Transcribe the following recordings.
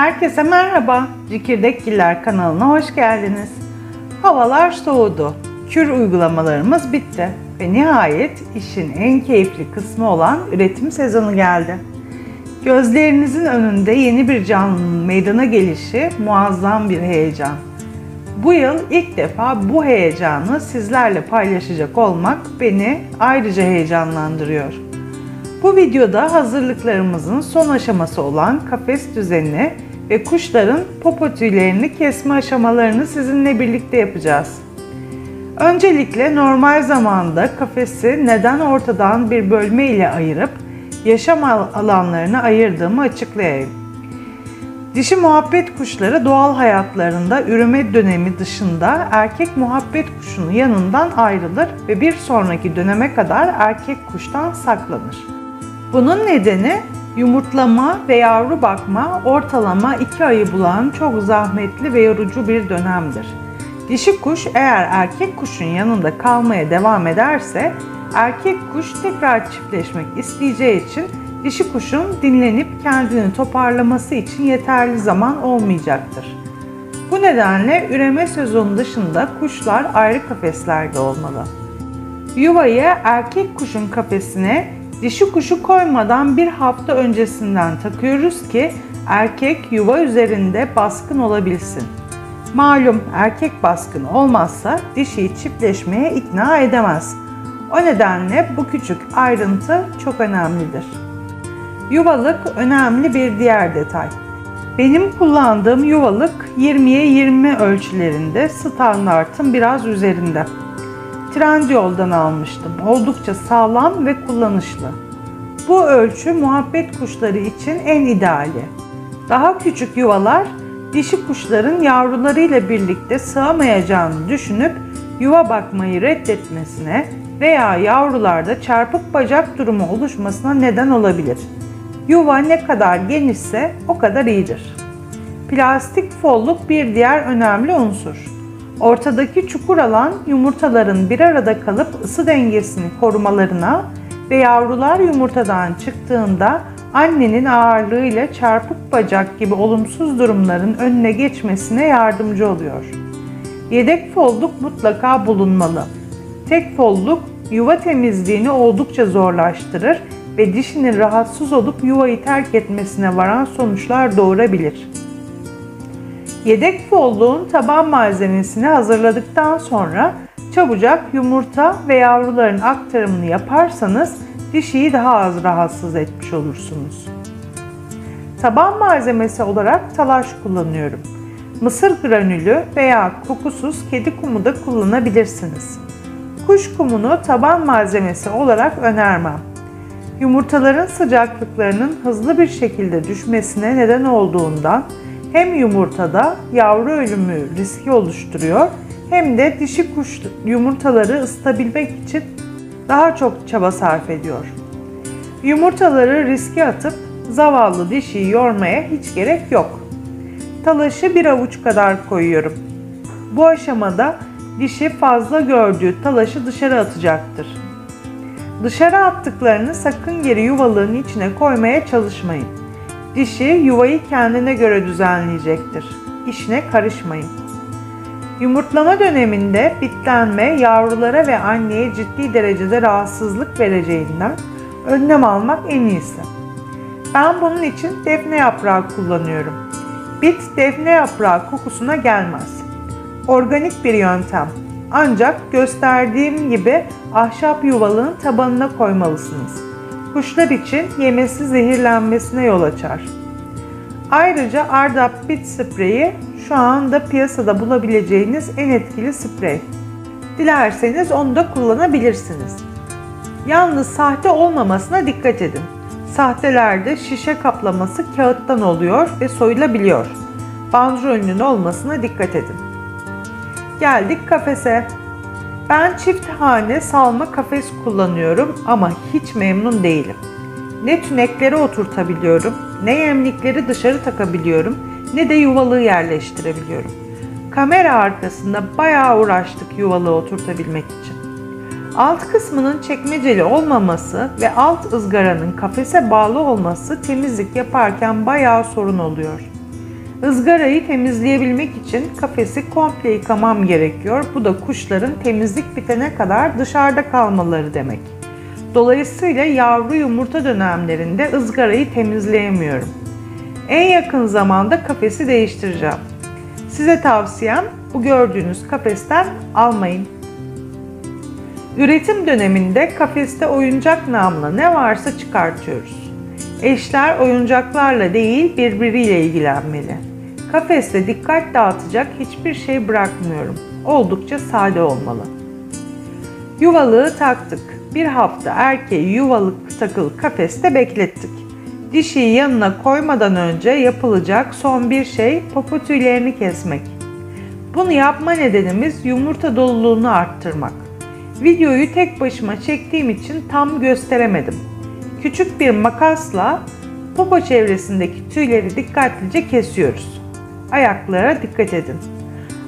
Herkese merhaba, Cikirdekgiller kanalına hoş geldiniz. Havalar soğudu, kür uygulamalarımız bitti ve nihayet işin en keyifli kısmı olan üretim sezonu geldi. Gözlerinizin önünde yeni bir canlının meydana gelişi muazzam bir heyecan. Bu yıl ilk defa bu heyecanı sizlerle paylaşacak olmak beni ayrıca heyecanlandırıyor. Bu videoda hazırlıklarımızın son aşaması olan kafes düzenini ve kuşların popo tüylerini kesme aşamalarını sizinle birlikte yapacağız. Öncelikle normal zamanda kafesi neden ortadan bir bölme ile ayırıp yaşam alanlarına ayırdığımı açıklayayım. Dişi muhabbet kuşları doğal hayatlarında üreme dönemi dışında erkek muhabbet kuşunun yanından ayrılır ve bir sonraki döneme kadar erkek kuştan saklanır. Bunun nedeni yumurtlama ve yavru bakma ortalama 2 ayı bulan çok zahmetli ve yorucu bir dönemdir. Dişi kuş eğer erkek kuşun yanında kalmaya devam ederse erkek kuş tekrar çiftleşmek isteyeceği için dişi kuşun dinlenip kendini toparlaması için yeterli zaman olmayacaktır. Bu nedenle üreme sezonu dışında kuşlar ayrı kafeslerde olmalı. Yuvayı erkek kuşun kafesine dişi kuşu koymadan bir hafta öncesinden takıyoruz ki erkek yuva üzerinde baskın olabilsin. Malum erkek baskın olmazsa dişiyi çiftleşmeye ikna edemez. O nedenle bu küçük ayrıntı çok önemlidir. Yuvalık önemli bir diğer detay. Benim kullandığım yuvalık 20'ye 20 ölçülerinde, standartın biraz üzerinde. Trendyol'dan almıştım. Oldukça sağlam ve kullanışlı. Bu ölçü muhabbet kuşları için en ideali. Daha küçük yuvalar dişi kuşların yavrularıyla birlikte sığamayacağını düşünüp yuva bakmayı reddetmesine veya yavrularda çarpık bacak durumu oluşmasına neden olabilir. Yuva ne kadar genişse o kadar iyidir. Plastik folluk bir diğer önemli unsur. Ortadaki çukur alan yumurtaların bir arada kalıp ısı dengesini korumalarına ve yavrular yumurtadan çıktığında annenin ağırlığıyla çarpık bacak gibi olumsuz durumların önüne geçmesine yardımcı oluyor. Yedek folluk mutlaka bulunmalı. Tek folluk yuva temizliğini oldukça zorlaştırır ve dişinin rahatsız olup yuvayı terk etmesine varan sonuçlar doğurabilir. Yedek folluğun taban malzemesini hazırladıktan sonra çabucak yumurta ve yavruların aktarımını yaparsanız dişiyi daha az rahatsız etmiş olursunuz. Taban malzemesi olarak talaş kullanıyorum. Mısır granülü veya kokusuz kedi kumu da kullanabilirsiniz. Kuş kumunu taban malzemesi olarak önermem. Yumurtaların sıcaklıklarının hızlı bir şekilde düşmesine neden olduğundan hem yumurtada yavru ölümü riski oluşturuyor hem de dişi kuş yumurtaları ısıtabilmek için daha çok çaba sarf ediyor. Yumurtaları riske atıp zavallı dişiyi yormaya hiç gerek yok. Talaşı bir avuç kadar koyuyorum. Bu aşamada dişi fazla gördüğü talaşı dışarı atacaktır. Dışarı attıklarını sakın geri yuvalığın içine koymaya çalışmayın. Dişi yuvayı kendine göre düzenleyecektir. İşine karışmayın. Yumurtlama döneminde bitlenme yavrulara ve anneye ciddi derecede rahatsızlık vereceğinden önlem almak en iyisi. Ben bunun için defne yaprağı kullanıyorum. Bit defne yaprağı kokusuna gelmez. Organik bir yöntem. Ancak gösterdiğim gibi ahşap yuvalığın tabanına koymalısınız. Kuşlar için yemesi zehirlenmesine yol açar. Ayrıca Ardap Bit spreyi şu anda piyasada bulabileceğiniz en etkili sprey. Dilerseniz onu da kullanabilirsiniz. Yalnız sahte olmamasına dikkat edin. Sahtelerde şişe kaplaması kağıttan oluyor ve soyulabiliyor. Bandrolünün olmasına dikkat edin. Geldik kafese. Ben çift hane salma kafes kullanıyorum ama hiç memnun değilim. Ne tünekleri oturtabiliyorum, ne yemlikleri dışarı takabiliyorum, ne de yuvalığı yerleştirebiliyorum. Kamera arkasında bayağı uğraştık yuvalığı oturtabilmek için. Alt kısmının çekmeceli olmaması ve alt ızgaranın kafese bağlı olması temizlik yaparken bayağı sorun oluyor. Izgarayı temizleyebilmek için kafesi komple yıkamam gerekiyor. Bu da kuşların temizlik bitene kadar dışarıda kalmaları demek. Dolayısıyla yavru yumurta dönemlerinde ızgarayı temizleyemiyorum. En yakın zamanda kafesi değiştireceğim. Size tavsiyem bu gördüğünüz kafesten almayın. Üretim döneminde kafeste oyuncak namlı ne varsa çıkartıyoruz. Eşler oyuncaklarla değil birbiriyle ilgilenmeli. Kafeste dikkat dağıtacak hiçbir şey bırakmıyorum. Oldukça sade olmalı. Yuvalığı taktık. Bir hafta erkeği yuvalık takılı kafeste beklettik. Dişiyi yanına koymadan önce yapılacak son bir şey popo tüylerini kesmek. Bunu yapma nedenimiz yumurta doluluğunu arttırmak. Videoyu tek başıma çektiğim için tam gösteremedim. Küçük bir makasla popo çevresindeki tüyleri dikkatlice kesiyoruz. Ayaklara dikkat edin.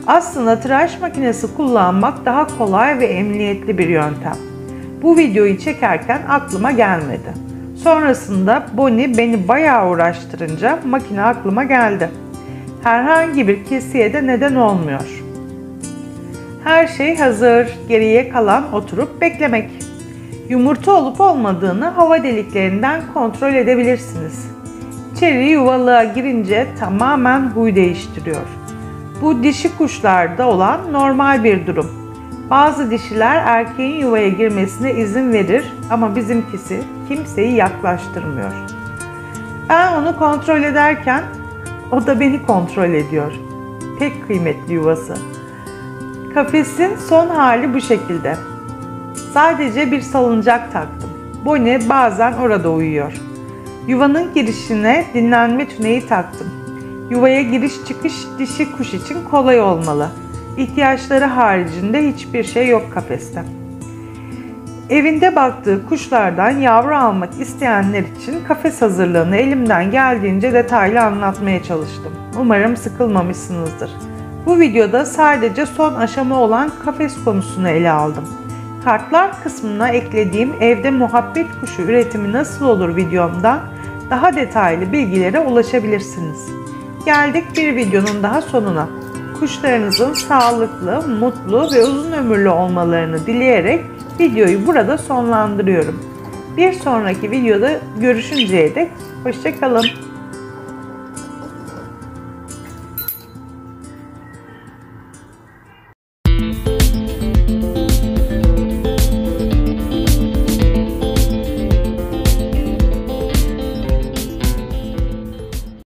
Aslında tıraş makinesi kullanmak daha kolay ve emniyetli bir yöntem. Bu videoyu çekerken aklıma gelmedi. Sonrasında Bonnie beni bayağı uğraştırınca makine aklıma geldi. Herhangi bir kesiye de neden olmuyor. Her şey hazır. Geriye kalan oturup beklemek. Yumurta olup olmadığını hava deliklerinden kontrol edebilirsiniz. İçeri yuvalığa girince tamamen huy değiştiriyor. Bu dişi kuşlarda olan normal bir durum. Bazı dişiler erkeğin yuvaya girmesine izin verir ama bizimkisi kimseyi yaklaştırmıyor. Ben onu kontrol ederken o da beni kontrol ediyor. Pek kıymetli yuvası. Kafesin son hali bu şekilde. Sadece bir salıncak taktım. Bonnie bazen orada uyuyor. Yuvanın girişine dinlenme tüneyi taktım. Yuvaya giriş çıkış dişi kuş için kolay olmalı. İhtiyaçları haricinde hiçbir şey yok kafeste. Evinde baktığı kuşlardan yavru almak isteyenler için kafes hazırlığını elimden geldiğince detaylı anlatmaya çalıştım. Umarım sıkılmamışsınızdır. Bu videoda sadece son aşama olan kafes konusunu ele aldım. Kartlar kısmına eklediğim evde muhabbet kuşu üretimi nasıl olur videomdan daha detaylı bilgilere ulaşabilirsiniz. Geldik bir videonun daha sonuna. Kuşlarınızın sağlıklı, mutlu ve uzun ömürlü olmalarını dileyerek videoyu burada sonlandırıyorum. Bir sonraki videoda görüşünceye dek hoşça kalın.